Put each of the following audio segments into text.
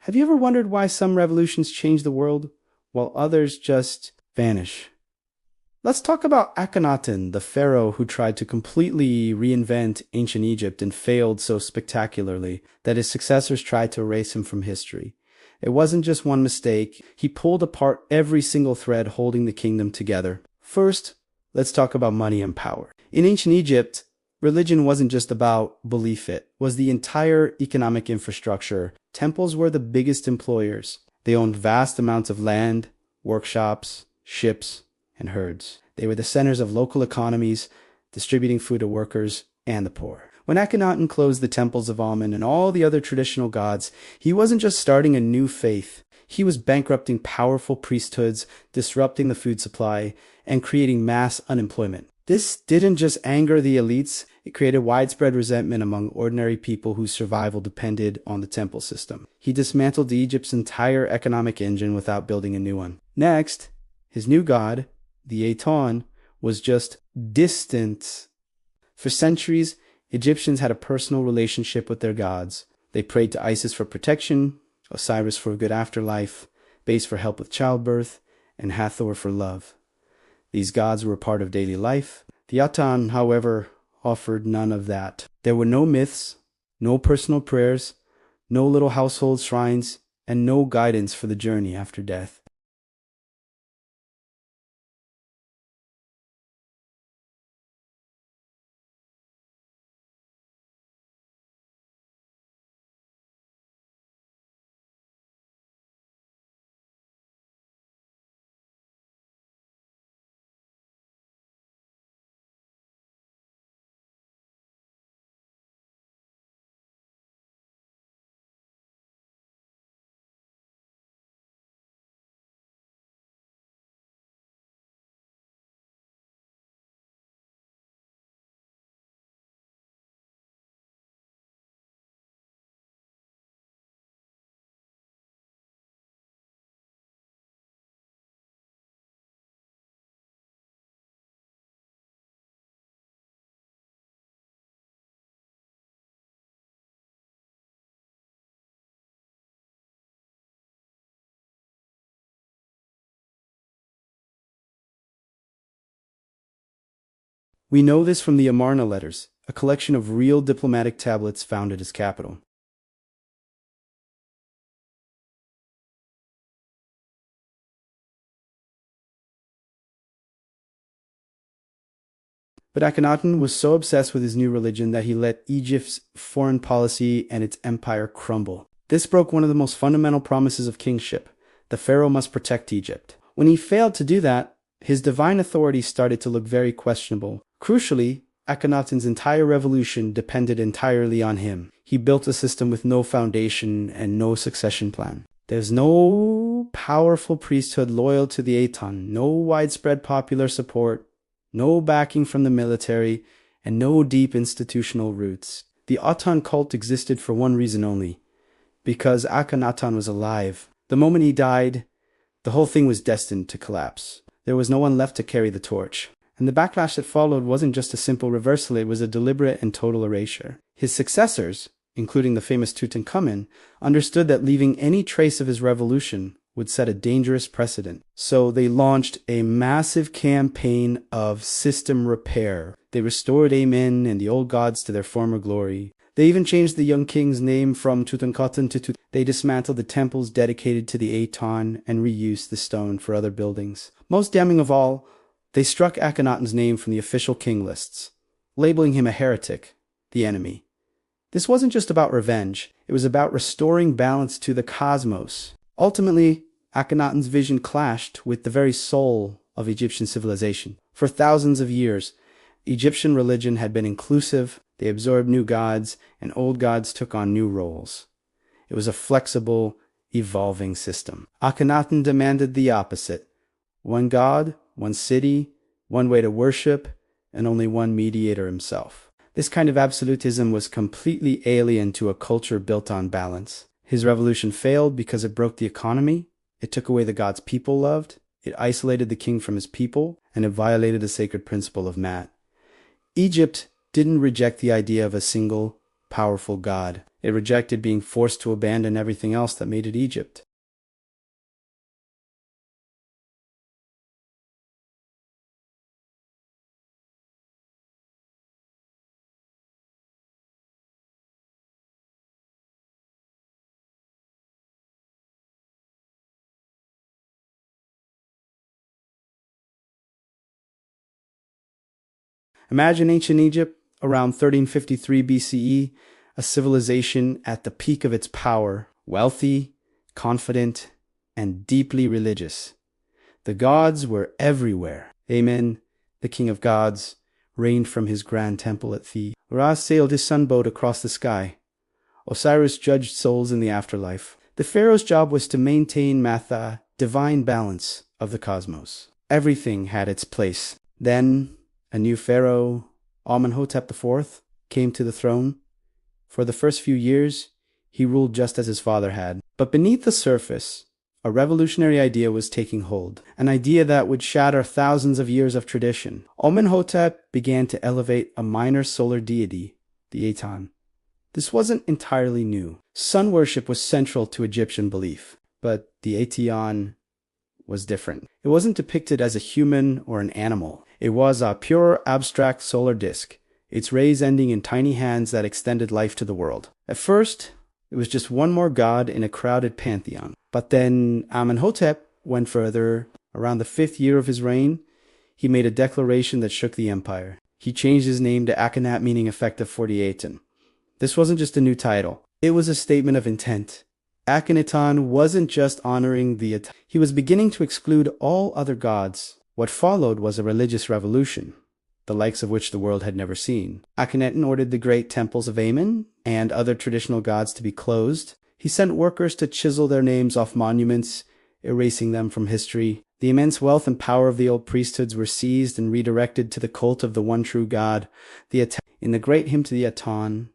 Have you ever wondered why some revolutions change the world while others just vanish? Let's talk about Akhenaten, the pharaoh who tried to completely reinvent ancient Egypt and failed so spectacularly that his successors tried to erase him from history. It wasn't just one mistake. He pulled apart every single thread holding the kingdom together. First, let's talk about money and power. In ancient Egypt, religion wasn't just about belief, it was the entire economic infrastructure. Temples were the biggest employers. They owned vast amounts of land, workshops, ships, and herds. They were the centers of local economies, distributing food to workers and the poor. When Akhenaten closed the temples of Amun and all the other traditional gods, he wasn't just starting a new faith. He was bankrupting powerful priesthoods, disrupting the food supply, and creating mass unemployment. This didn't just anger the elites, it created widespread resentment among ordinary people whose survival depended on the temple system. He dismantled Egypt's entire economic engine without building a new one. Next, his new god, the Aton, was just distant. For centuries, Egyptians had a personal relationship with their gods. They prayed to Isis for protection, Osiris for a good afterlife, Base for help with childbirth, and Hathor for love. These gods were a part of daily life. The Aton, however, offered none of that. There were no myths, no personal prayers, no little household shrines, and no guidance for the journey after death. We know this from the Amarna letters, a collection of real diplomatic tablets found at his capital. But Akhenaten was so obsessed with his new religion that he let Egypt's foreign policy and its empire crumble. This broke one of the most fundamental promises of kingship. The pharaoh must protect Egypt. When he failed to do that, his divine authority started to look very questionable. Crucially, Akhenaten's entire revolution depended entirely on him. He built a system with no foundation and no succession plan. There's no powerful priesthood loyal to the Aton, no widespread popular support, no backing from the military, and no deep institutional roots. The Aton cult existed for one reason only, because Akhenaten was alive. The moment he died, the whole thing was destined to collapse. There was no one left to carry the torch. And the backlash that followed wasn't just a simple reversal, it was a deliberate and total erasure. His successors, including the famous Tutankhamun, understood that leaving any trace of his revolution would set a dangerous precedent. So they launched a massive campaign of system repair. They restored Amen and the old gods to their former glory. They even changed the young king's name from Tutankhaten to They dismantled the temples dedicated to the Aton and reused the stone for other buildings. Most damning of all, they struck Akhenaten's name from the official king lists, labeling him a heretic, the enemy. This wasn't just about revenge, it was about restoring balance to the cosmos. Ultimately, Akhenaten's vision clashed with the very soul of Egyptian civilization. For thousands of years, Egyptian religion had been inclusive, they absorbed new gods, and old gods took on new roles. It was a flexible, evolving system. Akhenaten demanded the opposite. One god, one city, one way to worship, and only one mediator himself. This kind of absolutism was completely alien to a culture built on balance. His revolution failed because it broke the economy, it took away the gods people loved, it isolated the king from his people, and it violated the sacred principle of Mat. Egypt didn't reject the idea of a single, powerful god. It rejected being forced to abandon everything else that made it Egypt. Imagine ancient Egypt around 1353 BCE, a civilization at the peak of its power, wealthy, confident, and deeply religious. The gods were everywhere. Amen, the king of gods, reigned from his grand temple at Thebes. Ra sailed his sunboat across the sky. Osiris judged souls in the afterlife. The pharaoh's job was to maintain Matha, divine balance of the cosmos. Everything had its place. Then, a new pharaoh, Amenhotep IV, came to the throne. For the first few years, he ruled just as his father had. But beneath the surface, a revolutionary idea was taking hold, an idea that would shatter thousands of years of tradition. Amenhotep began to elevate a minor solar deity, the Aten. This wasn't entirely new. Sun worship was central to Egyptian belief, but the Aten was different. It wasn't depicted as a human or an animal. It was a pure, abstract solar disk, its rays ending in tiny hands that extended life to the world. At first, it was just one more god in a crowded pantheon. But then Amenhotep went further. Around the 5th year of his reign, he made a declaration that shook the empire. He changed his name to Akhenaten, meaning effective for the Aten. This wasn't just a new title. It was a statement of intent. Akhenaten wasn't just honoring the Aten. He was beginning to exclude all other gods. What followed was a religious revolution, the likes of which the world had never seen. Akhenaten ordered the great temples of Amen and other traditional gods to be closed. He sent workers to chisel their names off monuments, erasing them from history. The immense wealth and power of the old priesthoods were seized and redirected to the cult of the one true God, the Aten. In the great hymn to the Aten,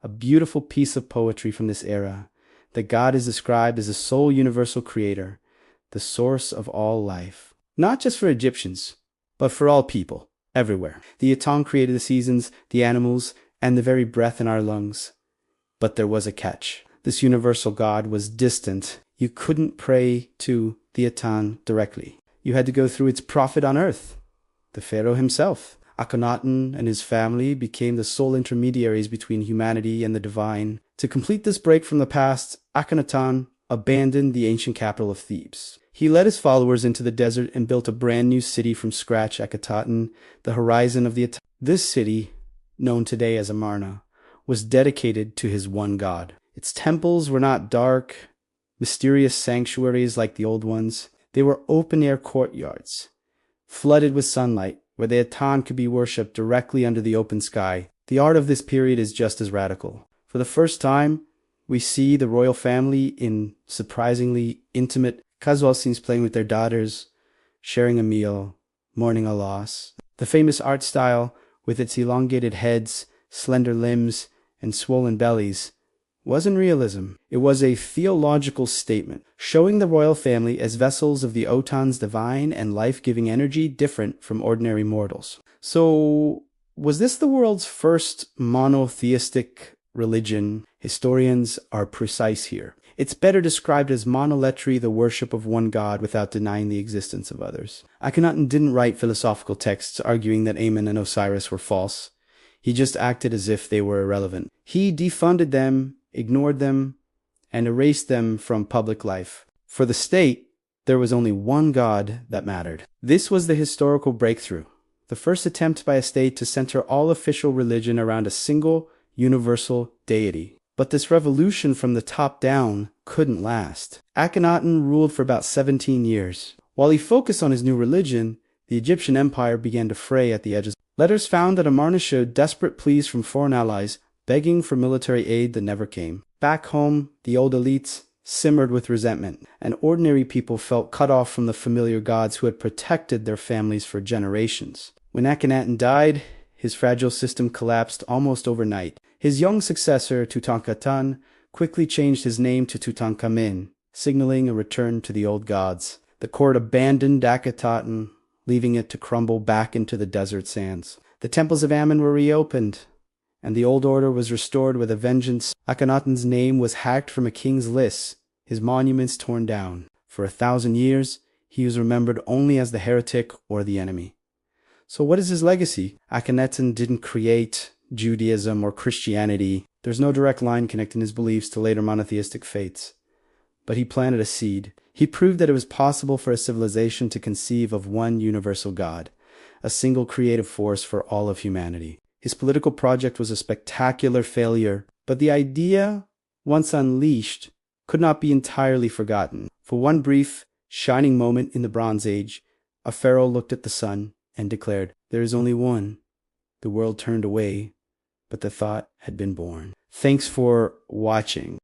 a beautiful piece of poetry from this era, the god is described as the sole universal creator, the source of all life. Not just for Egyptians, but for all people, everywhere. The Aten created the seasons, the animals, and the very breath in our lungs. But there was a catch. This universal God was distant. You couldn't pray to the Aten directly. You had to go through its prophet on earth, the pharaoh himself. Akhenaten and his family became the sole intermediaries between humanity and the divine. To complete this break from the past, Akhenaten abandoned the ancient capital of Thebes. He led his followers into the desert and built a brand new city from scratch, Akhenaten, the horizon of the Aten. This city, known today as Amarna, was dedicated to his one god. Its temples were not dark, mysterious sanctuaries like the old ones. They were open-air courtyards, flooded with sunlight, where the Aten could be worshipped directly under the open sky. The art of this period is just as radical. For the first time, we see the royal family in surprisingly intimate casual scenes, playing with their daughters, sharing a meal, mourning a loss. The famous art style, with its elongated heads, slender limbs, and swollen bellies, wasn't realism. It was a theological statement, showing the royal family as vessels of the Aten's divine and life-giving energy different from ordinary mortals. So, was this the world's first monotheistic religion? Historians are precise here. It's better described as monolatry, the worship of one god without denying the existence of others. Akhenaten didn't write philosophical texts arguing that Amen and Osiris were false. He just acted as if they were irrelevant. He defunded them, ignored them, and erased them from public life. For the state, there was only one god that mattered. This was the historical breakthrough, the first attempt by a state to center all official religion around a single, universal deity. But this revolution from the top down couldn't last. Akhenaten ruled for about 17 years. While he focused on his new religion, the Egyptian empire began to fray at the edges. Letters found that Amarna showed desperate pleas from foreign allies, begging for military aid that never came. Back home, the old elites simmered with resentment, and ordinary people felt cut off from the familiar gods who had protected their families for generations. When Akhenaten died, his fragile system collapsed almost overnight. His young successor, Tutankhaten, quickly changed his name to Tutankhamen, signaling a return to the old gods. The court abandoned Akhenaten, leaving it to crumble back into the desert sands. The temples of Ammon were reopened, and the old order was restored with a vengeance. Akhenaten's name was hacked from a king's list, his monuments torn down. For 1,000 years, he was remembered only as the heretic or the enemy. So what is his legacy? Akhenaten didn't create Judaism or Christianity. There's no direct line connecting his beliefs to later monotheistic faiths. But he planted a seed. He proved that it was possible for a civilization to conceive of one universal God, a single creative force for all of humanity. His political project was a spectacular failure, but the idea, once unleashed, could not be entirely forgotten. For one brief, shining moment in the Bronze Age, a pharaoh looked at the sun and declared, "There is only one." The world turned away, but the thought had been born. Thanks for watching.